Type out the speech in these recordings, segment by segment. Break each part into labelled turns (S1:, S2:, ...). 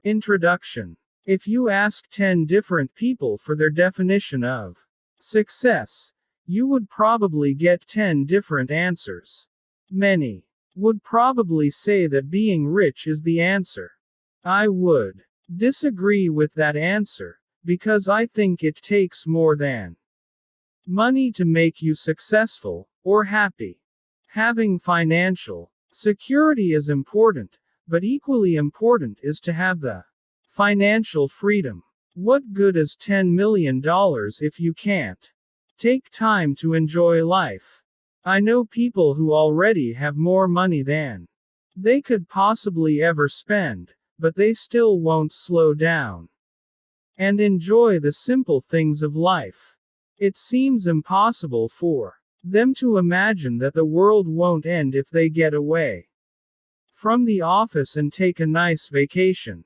S1: Introduction. If you ask 10 different people for their definition of success, you would probably get 10 different answers. Many would probably say that being rich is the answer. I would disagree with that answer, because I think it takes more than money to make you successful or happy. Having financial security is important, but equally important is to have the financial freedom. What good is $10 million if you can't take time to enjoy life? I know people who already have more money than they could possibly ever spend, but they still won't slow down and enjoy the simple things of life. It seems impossible for them to imagine that the world won't end if they get away from the office and take a nice vacation.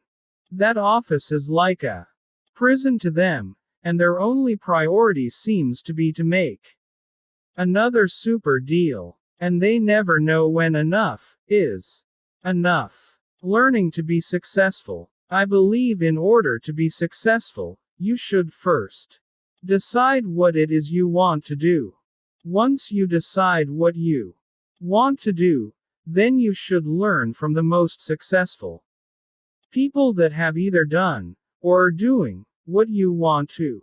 S1: That office is like a prison to them, and their only priority seems to be to make another super deal. And they never know when enough is enough. Learning to be successful. I believe in order to be successful, you should first decide what it is you want to do. Once you decide what you want to do, then you should learn from the most successful people that have either done or are doing what you want to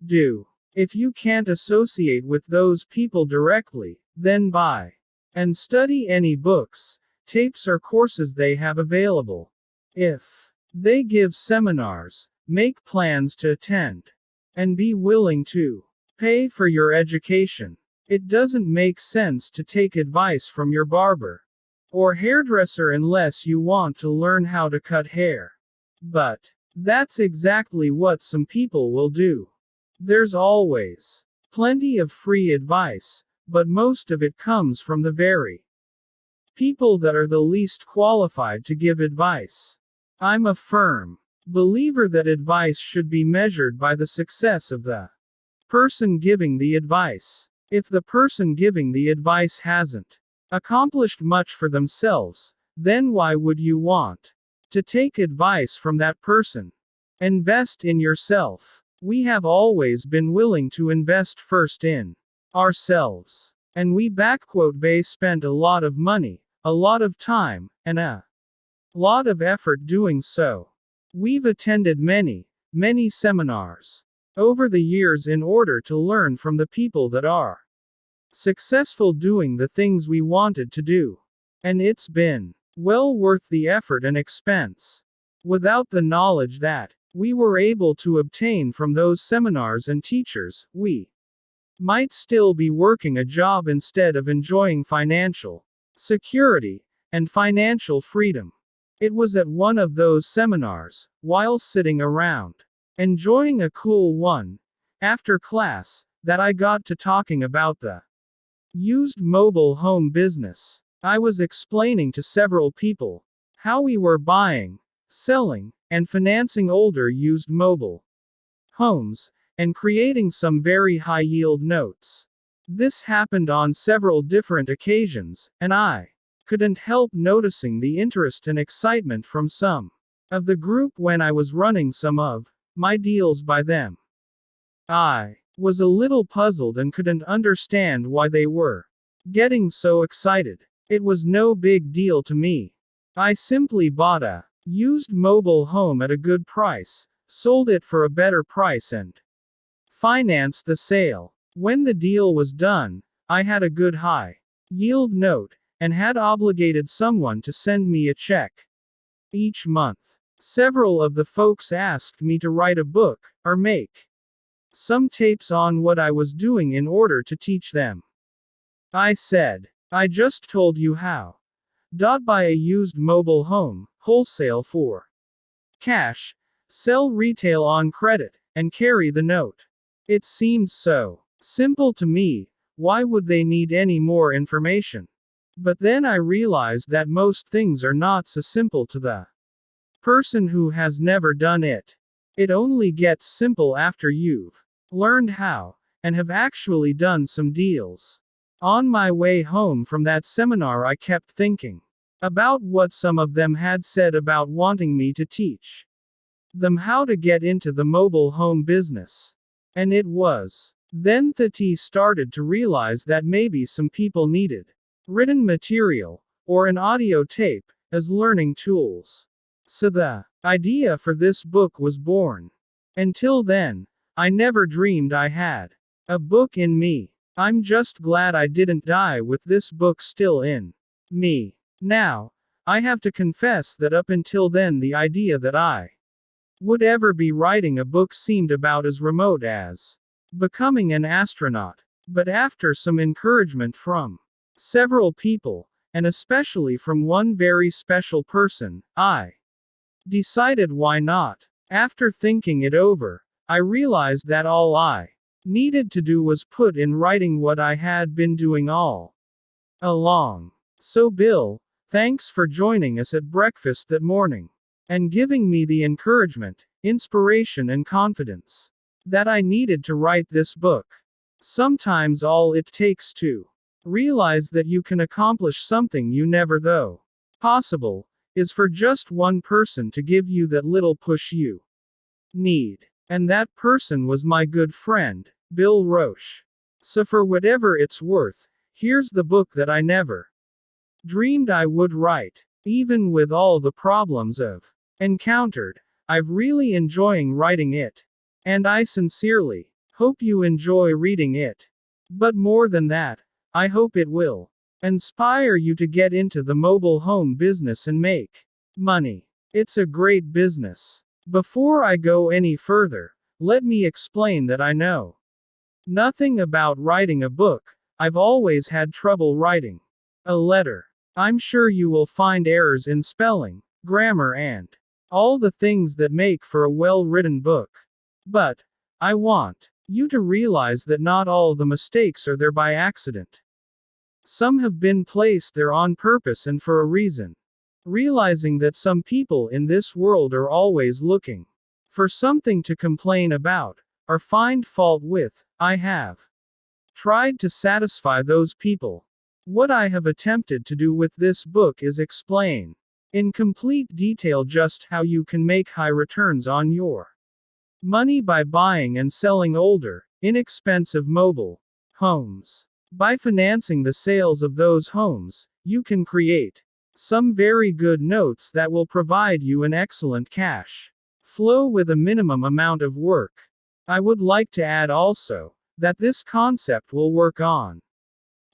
S1: do. If you can't associate with those people directly, then buy and study any books, tapes, or courses they have available. If they give seminars, make plans to attend, and be willing to pay for your education. It doesn't make sense to take advice from your barber or hairdresser unless you want to learn how to cut hair. But that's exactly what some people will do. There's always plenty of free advice, but most of it comes from the very people that are the least qualified to give advice. I'm a firm believer that advice should be measured by the success of the person giving the advice. If the person giving the advice hasn't accomplished much for themselves, then why would you want to take advice from that person? Invest in yourself. We have always been willing to invest first in ourselves. And they spent a lot of money, a lot of time, and a lot of effort doing so. We've attended many seminars over the years in order to learn from the people that are successful doing the things we wanted to do. And it's been well worth the effort and expense. Without the knowledge that we were able to obtain from those seminars and teachers, we might still be working a job instead of enjoying financial security and financial freedom. It was at one of those seminars, while sitting around enjoying a cool one after class, that I got to talking about the used mobile home business. I was explaining to several people how we were buying, selling, and financing older used mobile homes, and creating some very high yield notes. This happened on several different occasions, and I couldn't help noticing the interest and excitement from some of the group when I was running some of my deals by them. I was a little puzzled and couldn't understand why they were getting so excited. It was no big deal to me. I simply bought a used mobile home at a good price, sold it for a better price, and financed the sale. When the deal was done, I had a good high yield note, and had obligated someone to send me a check each month. Several of the folks asked me to write a book, or make some tapes on what I was doing in order to teach them. I said, I just told you how. Buy a used mobile home, wholesale for cash, sell retail on credit, and carry the note. It seemed so simple to me. Why would they need any more information? But then I realized that most things are not so simple to the person who has never done it. It only gets simple after you've learned how, and have actually done some deals. On my way home from that seminar, I kept thinking, about what some of them had said about wanting me to teach them how to get into the mobile home business. And it was then that he started to realize that maybe some people needed written material, or an audio tape, as learning tools. So the idea for this book was born. Until then, I never dreamed I had a book in me. I'm just glad I didn't die with this book still in me. Now, I have to confess that up until then the idea that I would ever be writing a book seemed about as remote as becoming an astronaut. But after some encouragement from several people, and especially from one very special person, I decided why not. After thinking it over, I realized that all I needed to do was put in writing what I had been doing all along. So Bill, thanks for joining us at breakfast that morning, and giving me the encouragement, inspiration and confidence that I needed to write this book. Sometimes all it takes to realize that you can accomplish something you never thought possible, is for just one person to give you that little push you need. And that person was my good friend, Bill Roche. So for whatever it's worth, here's the book that I never dreamed I would write. Even with all the problems I've encountered, I've really enjoying writing it. And I sincerely hope you enjoy reading it. But more than that, I hope it will inspire you to get into the mobile home business and make money. It's a great business. Before I go any further, let me explain that I know nothing about writing a book. I've always had trouble writing a letter. I'm sure you will find errors in spelling, grammar, and all the things that make for a well-written book. But I want you to realize that not all the mistakes are there by accident. Some have been placed there on purpose and for a reason. Realizing that some people in this world are always looking for something to complain about, or find fault with, I have tried to satisfy those people. What I have attempted to do with this book is explain in complete detail just how you can make high returns on your money by buying and selling older, inexpensive mobile homes. By financing the sales of those homes, you can create some very good notes that will provide you an excellent cash flow with a minimum amount of work. I would like to add also that this concept will work on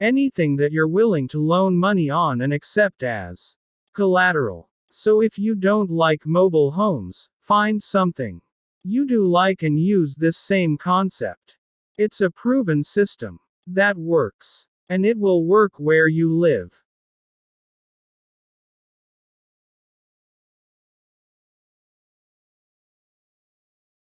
S1: anything that you're willing to loan money on and accept as collateral. So if you don't like mobile homes, find something you do like and use this same concept. It's a proven system that works, and it will work where you live.